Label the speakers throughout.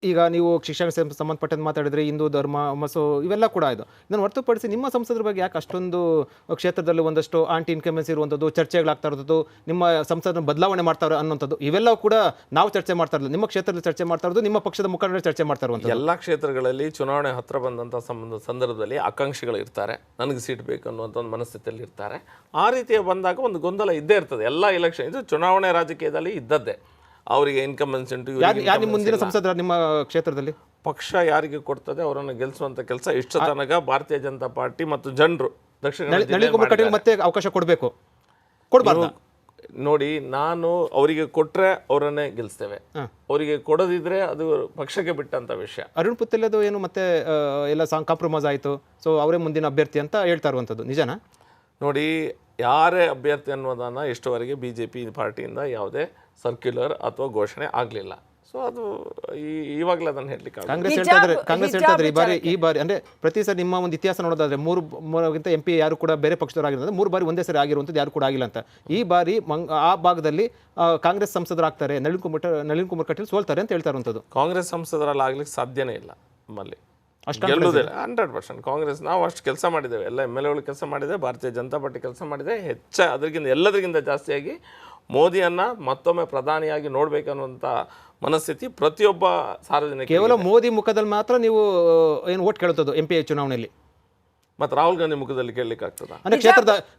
Speaker 1: ಈಗ ನೀವು ಶಿಕ್ಷಣ ಸಂಬಂಧಪಟ್ಟಂತೆ ಮಾತಾಡಿದ್ರೆ ಹಿಂದೂ ಧರ್ಮ ಮಸೋ ಇವೆಲ್ಲ ಕೂಡ ಇದು ಇದನ್ನು ಹೊರತುಪಡಿಸಿ ನಿಮ್ಮ ಸಂಸದರ ಬಗ್ಗೆ ಯಾಕೆ ಅಷ್ಟೊಂದು ಕ್ಷೇತ್ರದಲ್ಲಿ ಒಂದಷ್ಟು ಆಂಟಿ ಇನ್ಕಮೆನ್ಸ್ ಇರುವಂಥದ್ದು ಚರ್ಚೆಗಳಾಗ್ತಾ ಇರೋದು ನಿಮ್ಮ ಸಂಸದನ ಬದಲಾವಣೆ ಮಾಡ್ತಾರೆ ಅನ್ನೋಂಥದ್ದು ಇವೆಲ್ಲ ಕೂಡ ನಾವು ಚರ್ಚೆ ಮಾಡ್ತಾ ಇರೋದು ನಿಮ್ಮ ಕ್ಷೇತ್ರದಲ್ಲಿ ಚರ್ಚೆ ಮಾಡ್ತಾ ಇರೋದು ನಿಮ್ಮ ಪಕ್ಷದ ಮುಖಂಡರು ಚರ್ಚೆ ಮಾಡ್ತಾ ಇರುವಂಥದ್ದು
Speaker 2: ಎಲ್ಲ ಕ್ಷೇತ್ರಗಳಲ್ಲಿ ಚುನಾವಣೆ ಹತ್ರ ಬಂದಂಥ ಸಂದರ್ಭದಲ್ಲಿ ಆಕಾಂಕ್ಷಿಗಳು ಇರ್ತಾರೆ, ನನಗೆ ಸೀಟ್ ಬೇಕು ಅನ್ನುವಂಥ ಒಂದು ಮನಸ್ಥಿತಿಯಲ್ಲಿ ಇರ್ತಾರೆ. ಆ ರೀತಿಯ ಬಂದಾಗ ಒಂದು ಗೊಂದಲ ಇದ್ದೇ ಇರ್ತದೆ. ಎಲ್ಲ ಇಲೆಕ್ಷನ್ ಇದು ಚುನಾವಣೆ ರಾಜಕೀಯದಲ್ಲಿ ಇದ್ದದ್ದೇ. ಅವರಿಗೆ ಇನ್ಕಮೆನ್ಸ್ ಉಂಟು,
Speaker 1: ಯಾರು ಮುಂದಿನ ಸಂಸದರ ನಿಮ್ಮ ಕ್ಷೇತ್ರದಲ್ಲಿ
Speaker 2: ಪಕ್ಷ ಯಾರಿಗೆ ಕೊಡ್ತದೆ ಅವರನ್ನು ಗೆಲ್ಲಿಸುವಂಥ ಕೆಲಸ ಇಷ್ಟ ತನಕ ಭಾರತೀಯ ಜನತಾ ಪಾರ್ಟಿ ಮತ್ತು ಜನರು ದಕ್ಷಿಣ
Speaker 1: ನಳಿನ್ ಕುಮಾರ್ ಕಟೀಲ್ ಮತ್ತೆ ಅವಕಾಶ ಕೊಡಬೇಕು ಕೊಡಬಾರ್ದು
Speaker 2: ನೋಡಿ. ನಾನು ಅವರಿಗೆ ಕೊಟ್ಟರೆ ಅವರನ್ನೇ ಗೆಲ್ಲಿಸ್ತೇವೆ, ಅವರಿಗೆ ಕೊಡದಿದ್ರೆ ಅದು ಪಕ್ಷಕ್ಕೆ ಬಿಟ್ಟಂತ ವಿಷಯ.
Speaker 1: ಅರುಣ್ ಪುತ್ತೇಲದು ಏನು ಮತ್ತೆ ಎಲ್ಲ ಕಾಂಪ್ರಮೈಸ್ ಆಯಿತು, ಸೊ ಅವರೇ ಮುಂದಿನ ಅಭ್ಯರ್ಥಿ ಅಂತ ಹೇಳ್ತಾ ಇರುವಂಥದ್ದು ನಿಜನಾ?
Speaker 2: ನೋಡಿ, ಯಾರೇ ಅಭ್ಯರ್ಥಿ ಅನ್ನೋದನ್ನು ಇಷ್ಟವರೆಗೆ BJP ಪಾರ್ಟಿಯಿಂದ ಯಾವುದೇ ಸರ್ಕ್ಯುಲರ್ ಅಥವಾ ಘೋಷಣೆ ಆಗಲಿಲ್ಲ. ಸೊ ಅದು ಇವಾಗಲೇ ಅದನ್ನು ಹೇಳಲಿಕ್ಕೆ
Speaker 1: ಕಾಂಗ್ರೆಸ್ ಹೇಳ್ತಾ ಇದ್ದಾರೆ ಈ ಬಾರಿ ಅಂದರೆ ಪ್ರತಿ ಸರಿ ನಿಮ್ಮ ಒಂದು ಇತಿಹಾಸ ನೋಡೋದಾದ್ರೆ ಮೂರಕ್ಕಿಂತ MP ಯಾರು ಕೂಡ ಬೇರೆ ಪಕ್ಷದವರಾಗಿರೋದು 3 ಬಾರಿ ಒಂದೇ ಸರಿ ಆಗಿರುವಂಥದ್ದು ಯಾರು ಕೂಡ ಆಗಿಲ್ಲ ಅಂತ. ಈ ಬಾರಿ ಆ ಭಾಗದಲ್ಲಿ ಕಾಂಗ್ರೆಸ್ ಸಂಸದರಾಗ್ತಾರೆ, ನಳಿನ್ ಕುಮಾರ್ ಕಟೀಲ್ ಸೋಲ್ತಾರೆ ಅಂತ ಹೇಳ್ತಾ ಇರುವಂಥದ್ದು.
Speaker 2: ಕಾಂಗ್ರೆಸ್ ಸಂಸದರಲ್ಲಿ ಆಗ್ಲಿಕ್ಕೆ ಸಾಧ್ಯನೇ ಇಲ್ಲ. ನಮ್ಮಲ್ಲಿ ಗೆಲ್ಲುವುದಿಲ್ಲ 100%. ಕಾಂಗ್ರೆಸ್ ನಾವು ಅಷ್ಟು ಕೆಲಸ ಮಾಡಿದ್ದೇವೆ, ಎಲ್ಲ MLAಗಳು ಕೆಲಸ ಮಾಡಿದೆ, ಭಾರತೀಯ ಜನತಾ ಪಾರ್ಟಿ ಕೆಲಸ ಮಾಡಿದೆ. ಎಲ್ಲದಕ್ಕಿಂತ ಜಾಸ್ತಿಯಾಗಿ ಮೋದಿಯನ್ನು ಮತ್ತೊಮ್ಮೆ ಪ್ರಧಾನಿಯಾಗಿ ನೋಡಬೇಕನ್ನುವಂಥ ಮನಸ್ಥಿತಿ ಪ್ರತಿಯೊಬ್ಬ ಸಾರ್ವಜನಿಕ.
Speaker 1: ಕೇವಲ ಮೋದಿ ಮುಖದಲ್ಲಿ ಮಾತ್ರ ನೀವು ಏನು ಓಟ್ ಕೇಳುತ್ತದೆ MP ಚುನಾವಣೆಯಲ್ಲಿ,
Speaker 2: ಮತ್ತೆ ರಾಹುಲ್ ಗಾಂಧಿ ಮುಖದಲ್ಲಿ ಕೇಳಲಿಕ್ಕೆ ಆಗ್ತದ?
Speaker 1: ಅಂದ್ರೆ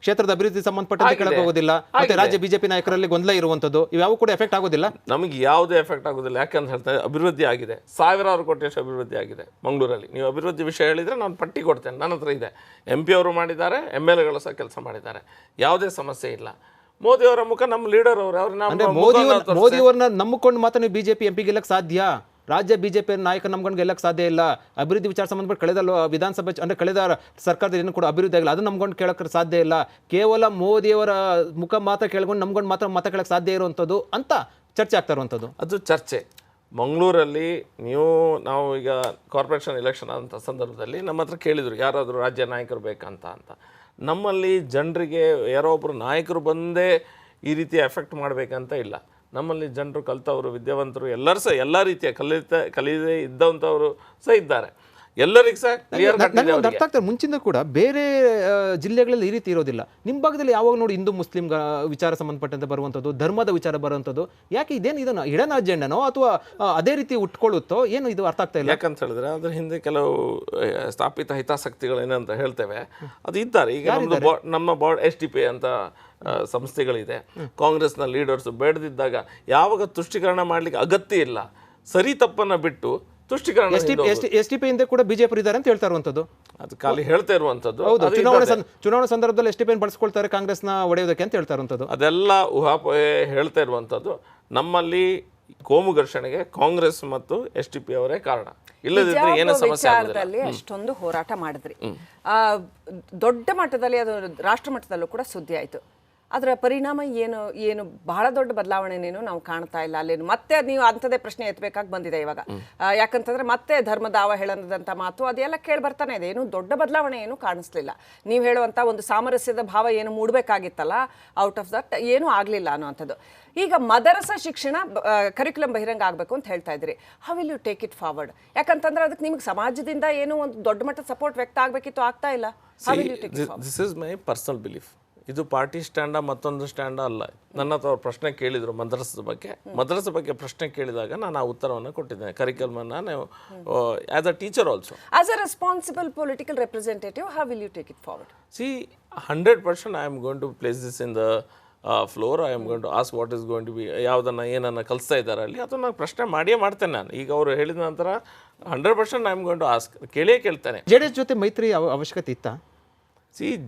Speaker 1: ಕ್ಷೇತ್ರದ ಅಭಿವೃದ್ಧಿ ಸಂಬಂಧಪಟ್ಟಂತೆ ಕೇಳಕ್ಕೆ ಹೋಗೋದಿಲ್ಲ, ಮತ್ತೆ ರಾಜ್ಯ BJP ನಾಯಕರಲ್ಲಿ ಗೊಂದಲ ಇರುವಂಥದ್ದು ಇವ್ಯಾವು ಕೂಡ ಎಫೆಕ್ಟ್ ಆಗೋದಿಲ್ಲ.
Speaker 2: ನಮಗೆ ಯಾವುದೇ ಎಫೆಕ್ಟ್ ಆಗೋದಿಲ್ಲ. ಯಾಕಂತ ಹೇಳ್ತಾರೆ, ಅಭಿವೃದ್ಧಿ ಆಗಿದೆ, ಸಾವಿರಾರು ಕೋಟಿಯಷ್ಟು ಅಭಿವೃದ್ಧಿ ಆಗಿದೆ ಮಂಗಳೂರಲ್ಲಿ. ನೀವು ಅಭಿವೃದ್ಧಿ ವಿಷಯ ಹೇಳಿದರೆ ನಾನು ಪಟ್ಟಿ ಕೊಡ್ತೇನೆ, ನನ್ನ ಹತ್ರ ಇದೆ. MP ಅವರು ಮಾಡಿದ್ದಾರೆ, MLAಗಳು ಸಹ ಕೆಲಸ ಮಾಡಿದ್ದಾರೆ, ಯಾವುದೇ ಸಮಸ್ಯೆ ಇಲ್ಲ. ಮೋದಿ ಅವರ ಮುಖ ನಮ್ಮ ಲೀಡರ್ ಅವರು,
Speaker 1: ಮೋದಿ ಅವ್ರನ್ನ ನಂಬಿಕೊಂಡು ಮಾತ್ರ ನೀವು BJP MP ಗೆಲ್ಲಕ್ಕೆ ಸಾಧ್ಯ? ರಾಜ್ಯ BJP ನಾಯಕ ನಮ್ಕೊಂಡು ಗೆಲ್ಲಕ್ಕೆ ಸಾಧ್ಯ ಇಲ್ಲ. ಅಭಿವೃದ್ಧಿ ವಿಚಾರ ಸಂಬಂಧಪಟ್ಟ ಕಳೆದ ವಿಧಾನಸಭೆ ಅಂದ್ರೆ ಕಳೆದ ಸರ್ಕಾರದಲ್ಲಿ ಏನು ಕೂಡ ಅಭಿವೃದ್ಧಿ ಆಗಿಲ್ಲ, ಅದು ನಮ್ಕೊಂಡು ಕೇಳಕ್ಕೆ ಸಾಧ್ಯ ಇಲ್ಲ. ಕೇವಲ ಮೋದಿಯವರ ಮುಖ ಮಾತ್ರ ಕೇಳ್ಕೊಂಡು ನಮ್ಕೊಂಡು ಮಾತ್ರ ಮತ ಕೇಳಕ್ಕೆ ಸಾಧ್ಯ ಇರುವಂಥದ್ದು ಅಂತ ಚರ್ಚೆ ಆಗ್ತಾ ಇರುವಂಥದ್ದು.
Speaker 2: ಅದು ಚರ್ಚೆ. ಮಂಗಳೂರಲ್ಲಿ ನಾವು ಈಗ ಕಾರ್ಪೊರೇಷನ್ ಎಲೆಕ್ಷನ್ ಆದಂಥ ಸಂದರ್ಭದಲ್ಲಿ ನಮ್ಮ ಹತ್ರ ಕೇಳಿದರು ಯಾರಾದರೂ ರಾಜ್ಯ ನಾಯಕರು ಬೇಕಂತ ಅಂತ. ನಮ್ಮಲ್ಲಿ ಜನರಿಗೆ ಯಾರೋ ಒಬ್ಬರು ನಾಯಕರು ಬಂದೇ ಈ ರೀತಿ ಎಫೆಕ್ಟ್ ಮಾಡಬೇಕಂತ ಇಲ್ಲ. ನಮ್ಮಲ್ಲಿ ಜನರು ಕಲಿತವರು, ವಿದ್ಯಾವಂತರು, ಎಲ್ಲರೂ ಸಹ ಎಲ್ಲ ರೀತಿಯ ಕಲಿಯದೇ ಇದ್ದಂಥವರು ಸಹ ಇದ್ದಾರೆ. ಎಲ್ಲರಿಗೂ ಸಹ ಕ್ಲಿಯರ್
Speaker 1: ಅರ್ಥ ಆಗ್ತದೆ. ಮುಂಚಿಂದ ಕೂಡ ಬೇರೆ ಜಿಲ್ಲೆಗಳಲ್ಲಿ ಈ ರೀತಿ ಇರೋದಿಲ್ಲ. ನಿಮ್ಮ ಭಾಗದಲ್ಲಿ ಯಾವಾಗ ನೋಡಿ ಹಿಂದೂ ಮುಸ್ಲಿಂ ವಿಚಾರ ಸಂಬಂಧಪಟ್ಟಂತೆ ಬರುವಂಥದ್ದು, ಧರ್ಮದ ವಿಚಾರ ಬರುವಂಥದ್ದು, ಯಾಕೆ ಇದೇನು ಇದನ್ನು ಹಿಡನ್ ಅಜೆಂಡನೋ ಅಥವಾ ಅದೇ ರೀತಿ ಉಟ್ಕೊಳ್ಳುತ್ತೋ ಏನು ಇದು ಅರ್ಥ ಆಗ್ತಾ ಇಲ್ಲ.
Speaker 2: ಯಾಕಂತ ಹೇಳಿದ್ರೆ ಅದ್ರ ಹಿಂದೆ ಕೆಲವು ಸ್ಥಾಪಿತ ಹಿತಾಸಕ್ತಿಗಳು ಏನಂತ ಹೇಳ್ತೇವೆ ಅದು ಇದ್ದಾರೆ. ಈಗ ನಮ್ಮ SDP ಅಂತ ಸಂಸ್ಥೆಗಳಿದೆ. ಕಾಂಗ್ರೆಸ್ನ ಲೀಡರ್ಸು ಬೇಡದಿದ್ದಾಗ ಯಾವಾಗ ತುಷ್ಟೀಕರಣ ಮಾಡಲಿಕ್ಕೆ ಅಗತ್ಯ ಇಲ್ಲ, ಸರಿ ತಪ್ಪನ್ನು ಬಿಟ್ಟು ತುಷ್ಟೀಕರಣ.
Speaker 1: SDP ಹಿಂದೆ ಕೂಡ BJP ಇದ್ದಾರೆ ಅಂತ ಹೇಳ್ತಾ ಇರುವಂಥದ್ದು,
Speaker 2: ಅದು ಖಾಲಿ ಹೇಳ್ತಾ ಇರುವಂಥದ್ದು.
Speaker 1: ಹೌದು, ಚುನಾವಣೆ ಸಂದರ್ಭದಲ್ಲಿ SDP ಬಳಸ್ಕೊಳ್ತಾರೆ ಕಾಂಗ್ರೆಸ್ನ ಒಡೆಯೋದಕ್ಕೆ ಅಂತ ಹೇಳ್ತಾ ಇರುವಂಥದ್ದು.
Speaker 2: ಅದೆಲ್ಲ ಊಹಾಪೋಹೆ ಹೇಳ್ತಾ ಇರುವಂಥದ್ದು. ನಮ್ಮಲ್ಲಿ ಕೋಮು ಘರ್ಷಣೆಗೆ ಕಾಂಗ್ರೆಸ್ ಮತ್ತು SDP ಅವರೇ ಕಾರಣ. ಇಲ್ಲದಿದ್ರೆ ಏನೋ ಸಮಸ್ಯೆ
Speaker 3: ಆಗೋದಿಲ್ಲ. ಅಷ್ಟೊಂದು ಹೋರಾಟ ಮಾಡಿದ್ರಿ, ದೊಡ್ಡ ಮಟ್ಟದಲ್ಲಿ ಅದು ರಾಷ್ಟ್ರ ಮಟ್ಟದಲ್ಲೂ ಕೂಡ ಸುದ್ದಿ ಆಯಿತು. ಅದರ ಪರಿಣಾಮ ಏನು ಬಹಳ ದೊಡ್ಡ ಬದಲಾವಣೆನೇನು ನಾವು ಕಾಣ್ತಾ ಇಲ್ಲ. ಅಲ್ಲೇನು ಮತ್ತೆ ನೀವು ಅಂಥದ್ದೇ ಪ್ರಶ್ನೆ ಎತ್ತಬೇಕಾಗಿ ಬಂದಿದೆ ಇವಾಗ. ಯಾಕಂತಂದ್ರೆ ಮತ್ತೆ ಧರ್ಮದ ಅವಹೇಳನದಂಥ ಮಾತು ಅದೆಲ್ಲ ಕೇಳಿ ಬರ್ತಾನೆ ಇದೆ. ಏನು ದೊಡ್ಡ ಬದಲಾವಣೆ ಏನು ಕಾಣಿಸ್ಲಿಲ್ಲ. ನೀವು ಹೇಳುವಂಥ ಒಂದು ಸಾಮರಸ್ಯದ ಭಾವ ಏನು ಮೂಡಬೇಕಾಗಿತ್ತಲ್ಲ, ಔಟ್ ಆಫ್ ದಟ್ ಏನೂ ಆಗಲಿಲ್ಲ ಅನ್ನೋವಂಥದ್ದು. ಈಗ ಮದರಸ ಶಿಕ್ಷಣ ಕರಿಕ್ಯುಲಮ್ ಬಹಿರಂಗ ಆಗಬೇಕು ಅಂತ ಹೇಳ್ತಾ ಇದ್ರಿ. How will you take it forward? ಯಾಕಂತಂದ್ರೆ ಅದಕ್ಕೆ ನಿಮ್ಗೆ ಸಮಾಜದಿಂದ ಏನು ಒಂದು ದೊಡ್ಡ ಮಟ್ಟದ ಸಪೋರ್ಟ್ ವ್ಯಕ್ತ ಆಗಬೇಕಿತ್ತು, ಆಗ್ತಾ ಇಲ್ಲ. How will you take it forward?
Speaker 2: This is my personal belief. ಇದು ಪಾರ್ಟಿ ಸ್ಟ್ಯಾಂಡ ಮತ್ತೊಂದು ಸ್ಟ್ಯಾಂಡ ಅಲ್ಲ. ನನ್ನ ಹತ್ರ ಅವ್ರು ಪ್ರಶ್ನೆ ಕೇಳಿದರು ಮದ್ರಸದ ಬಗ್ಗೆ ಪ್ರಶ್ನೆ ಕೇಳಿದಾಗ ನಾನು ಆ ಉತ್ತರವನ್ನು ಕೊಟ್ಟಿದ್ದೇನೆ. ಕರಿಕ್ಯುಲಮನ್ನು ನಾವು as a teacher also,
Speaker 3: as a responsible political representative, how will you take it forward?
Speaker 2: See 100% I am going to place this in the floor. I am going to ask what is going to be, ಯಾವುದನ್ನು ಏನನ್ನು ಕಲಿಸ್ತಾ ಇದ್ದಾರೆ ಅಲ್ಲಿ, ಅದನ್ನು ನಾನು ಪ್ರಶ್ನೆ ಮಾಡಿಯೇ ಮಾಡ್ತೇನೆ. ನಾನು ಈಗ ಅವರು ಹೇಳಿದ ನಂತರ 100% I am going to ask, ಕೇಳಿಯೇ
Speaker 1: JDS ಜೊತೆ ಮೈತ್ರಿ ಅವಶ್ಯಕತೆ ಇತ್ತಾ?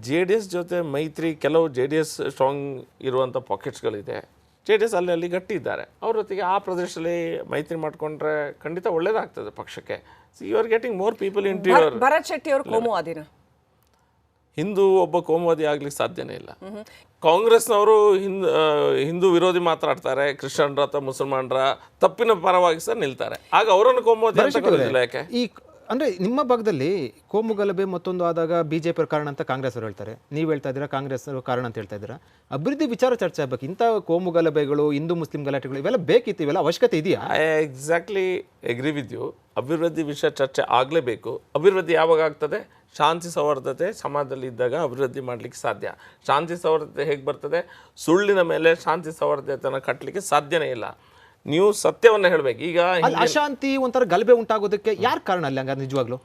Speaker 2: JDS ಜೊತೆ ಮೈತ್ರಿ, ಕೆಲವು JDS ಸ್ಟ್ರಾಂಗ್ ಇರುವಂಥ ಪಾಕೆಟ್ಸ್ಗಳಿದೆ. JDS ಅಲ್ಲಿ ಗಟ್ಟಿ ಇದ್ದಾರೆ. ಅವ್ರ ಜೊತೆಗೆ ಆ ಪ್ರದೇಶದಲ್ಲಿ ಮೈತ್ರಿ ಮಾಡಿಕೊಂಡ್ರೆ ಖಂಡಿತ ಒಳ್ಳೇದಾಗ್ತದೆ ಪಕ್ಷಕ್ಕೆ. You are getting more people into your.
Speaker 3: Bharat Shetty ಅವರು ಕೋಮುವಾದಿನ,
Speaker 2: ಹಿಂದೂ ಒಬ್ಬ ಕೋಮುವಾದಿ ಆಗ್ಲಿಕ್ಕೆ ಸಾಧ್ಯನೇ ಇಲ್ಲ. ಕಾಂಗ್ರೆಸ್ನವರು ಹಿಂದೂ ವಿರೋಧಿ ಮಾತಾಡ್ತಾರೆ, ಕ್ರಿಶ್ಚಿಯನ್ರ ಅಥವಾ ಮುಸಲ್ಮಾನರ ತಪ್ಪಿನ ಪರವಾಗಿ ಸಹ ನಿಲ್ತಾರೆ. ಆಗ ಅವರನ್ನು ಕೋಮುವಾದಿ ಅಂತ ಕರೆಯೋದಿಲ್ಲ. ಯಾಕೆ?
Speaker 1: ಅಂದರೆ ನಿಮ್ಮ ಭಾಗದಲ್ಲಿ ಕೋಮು ಗಲಭೆ ಮತ್ತೊಂದು ಆದಾಗ BJP ಕಾರಣ ಅಂತ ಕಾಂಗ್ರೆಸ್ ಅವರು ಹೇಳ್ತಾರೆ, ನೀವು ಹೇಳ್ತಾ ಇದ್ದೀರಾ ಕಾಂಗ್ರೆಸ್ ಕಾರಣ ಅಂತ ಹೇಳ್ತಾ ಇದ್ದೀರಾ. ಅಭಿವೃದ್ಧಿ ವಿಚಾರ ಚರ್ಚೆ ಆಗಬೇಕು. ಇಂಥ ಕೋಮು ಗಲಭೆಗಳು, ಹಿಂದೂ ಮುಸ್ಲಿಂ ಗಲಾಟೆಗಳು ಇವೆಲ್ಲ ಬೇಕಿತ್ತು, ಇವೆಲ್ಲ ಅವಶ್ಯಕತೆ ಇದೆಯಾ?
Speaker 2: I exactly agree with you. ಅಭಿವೃದ್ಧಿ ವಿಷಯ ಚರ್ಚೆ ಆಗಲೇಬೇಕು. ಅಭಿವೃದ್ಧಿ ಯಾವಾಗ ಆಗ್ತದೆ? ಶಾಂತಿ ಸೌಹಾರ್ದತೆ ಸಮಾಜದಲ್ಲಿ ಇದ್ದಾಗ ಅಭಿವೃದ್ಧಿ ಮಾಡಲಿಕ್ಕೆ ಸಾಧ್ಯ. ಶಾಂತಿ ಸೌಹಾರ್ದತೆ ಹೇಗೆ ಬರ್ತದೆ? ಸುಳ್ಳಿನ ಮೇಲೆ ಶಾಂತಿ ಸೌಹಾರ್ದತೆಯನ್ನು ಕಟ್ಟಲಿಕ್ಕೆ ಸಾಧ್ಯನೇ ಇಲ್ಲ. ನೀವು ಸತ್ಯವನ್ನು ಹೇಳಬೇಕು. ಈಗ
Speaker 1: ಅಶಾಂತಿ ಒಂಥರ ಗಲಭೆ ಉಂಟಾಗೋದಕ್ಕೆ ಯಾರು ಕಾರಣ ಅಲ್ಲಿ ಹಂಗಾರೆ? ನಿಜವಾಗ್ಲೂ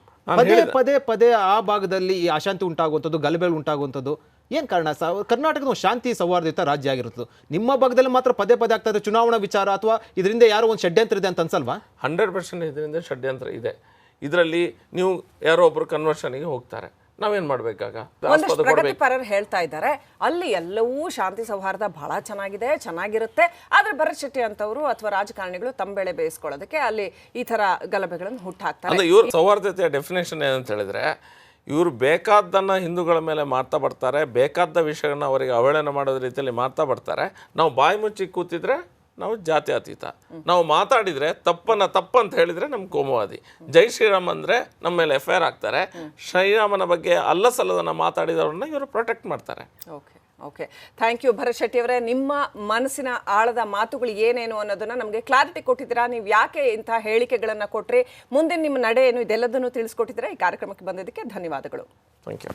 Speaker 1: ಪದೇ ಪದೇ ಆ ಭಾಗದಲ್ಲಿ ಈ ಅಶಾಂತಿ ಉಂಟಾಗುವಂಥದ್ದು, ಗಲಭೆಗಳು ಉಂಟಾಗುವಂಥದ್ದು ಏನು ಕಾರಣ? ಕರ್ನಾಟಕದ ಒಂದು ಶಾಂತಿ ಸೌಹಾರ್ದಯುತ ರಾಜ್ಯ ಆಗಿರುತ್ತದೆ. ನಿಮ್ಮ ಭಾಗದಲ್ಲಿ ಮಾತ್ರ ಪದೇ ಆಗ್ತಾ ಇದೆ ಚುನಾವಣಾ ವಿಚಾರ, ಅಥವಾ ಇದರಿಂದ ಯಾರೋ ಒಂದು ಷಡ್ಯಂತ್ರ ಇದೆ ಅಂತ ಅನ್ಸಲ್ವಾ?
Speaker 2: 100% ಇದರಿಂದ ಷಡ್ಯಂತ್ರ ಇದೆ. ಇದರಲ್ಲಿ ನೀವು ಯಾರೋ ಒಬ್ಬರು ಕನ್ವರ್ಷನ್ಗೆ ಹೋಗ್ತಾರೆ, ನಾವೇನು ಮಾಡಬೇಕಾಗ?
Speaker 3: ಒಂದಷ್ಟು ಪ್ರಗತಿಪರರು ಹೇಳ್ತಾ ಇದ್ದಾರೆ ಅಲ್ಲಿ ಎಲ್ಲವೂ ಶಾಂತಿ ಸೌಹಾರ್ದ ಬಹಳ ಚೆನ್ನಾಗಿರುತ್ತೆ, ಆದ್ರೆ ಭರತ್ ಶೆಟ್ಟಿ ಅಂತವರು ಅಥವಾ ರಾಜಕಾರಣಿಗಳು ತಮ್ಮ ಬೆಳೆ ಬೇಯಿಸ್ಕೊಳ್ಳೋದಕ್ಕೆ ಅಲ್ಲಿ ಈ ತರ ಗಲಭೆಗಳನ್ನು ಹುಟ್ಟಾಕ್ತಾರೆ.
Speaker 2: ಅಂದ್ರೆ ಇವ್ರ ಸೌಹಾರ್ದತೆಯ ಡೆಫಿನೇಷನ್ ಏನಂತ ಹೇಳಿದ್ರೆ, ಇವರು ಬೇಕಾದ್ದನ್ನು ಹಿಂದೂಗಳ ಮೇಲೆ ಮಾಡ್ತಾ ಬರ್ತಾರೆ, ಬೇಕಾದ ವಿಷಯಗಳನ್ನ ಅವರಿಗೆ ಅವಹೇಳನ ಮಾಡೋದ್ರ ರೀತಿಯಲ್ಲಿ ಮಾಡ್ತಾ ಬರ್ತಾರೆ. ನಾವು ಬಾಯಿ ಮುಚ್ಚಿ ಕೂತಿದ್ರೆ ನಾವು ಜಾತ್ಯತೀತ, ನಾವು ಮಾತಾಡಿದರೆ ತಪ್ಪಂತ ಹೇಳಿದರೆ ನಮ್ಮ ಕೋಮುವಾದಿ. ಜೈ ಶ್ರೀರಾಮ್ ಅಂದರೆ ನಮ್ಮ ಮೇಲೆ FIR ಆಗ್ತಾರೆ. ಶ್ರೀರಾಮನ ಬಗ್ಗೆ ಅಲ್ಲಸಲ್ಲದನ್ನು ಮಾತಾಡಿದವ್ರನ್ನ ಇವರು ಪ್ರೊಟೆಕ್ಟ್ ಮಾಡ್ತಾರೆ.
Speaker 3: Okay thank you Bharat Shetty ಅವರೇ. ನಿಮ್ಮ ಮನಸ್ಸಿನ ಆಳದ ಮಾತುಗಳು ಏನೇನು ಅನ್ನೋದನ್ನ ನಮಗೆ ಕ್ಲಾರಿಟಿ ಕೊಟ್ಟಿದ್ದೀರಾ. ನೀವು ಯಾಕೆ ಇಂಥ ಹೇಳಿಕೆಗಳನ್ನು ಕೊಟ್ರಿ, ಮುಂದೆ ನಿಮ್ಮ ನಡೆ ಏನು, ಇದೆಲ್ಲದನ್ನು ತಿಳಿಸ್ಕೊಟ್ಟಿದ್ದೀರಾ. ಈ ಕಾರ್ಯಕ್ರಮಕ್ಕೆ ಬಂದಿದ್ದಕ್ಕೆ ಧನ್ಯವಾದಗಳು.
Speaker 2: Thank you.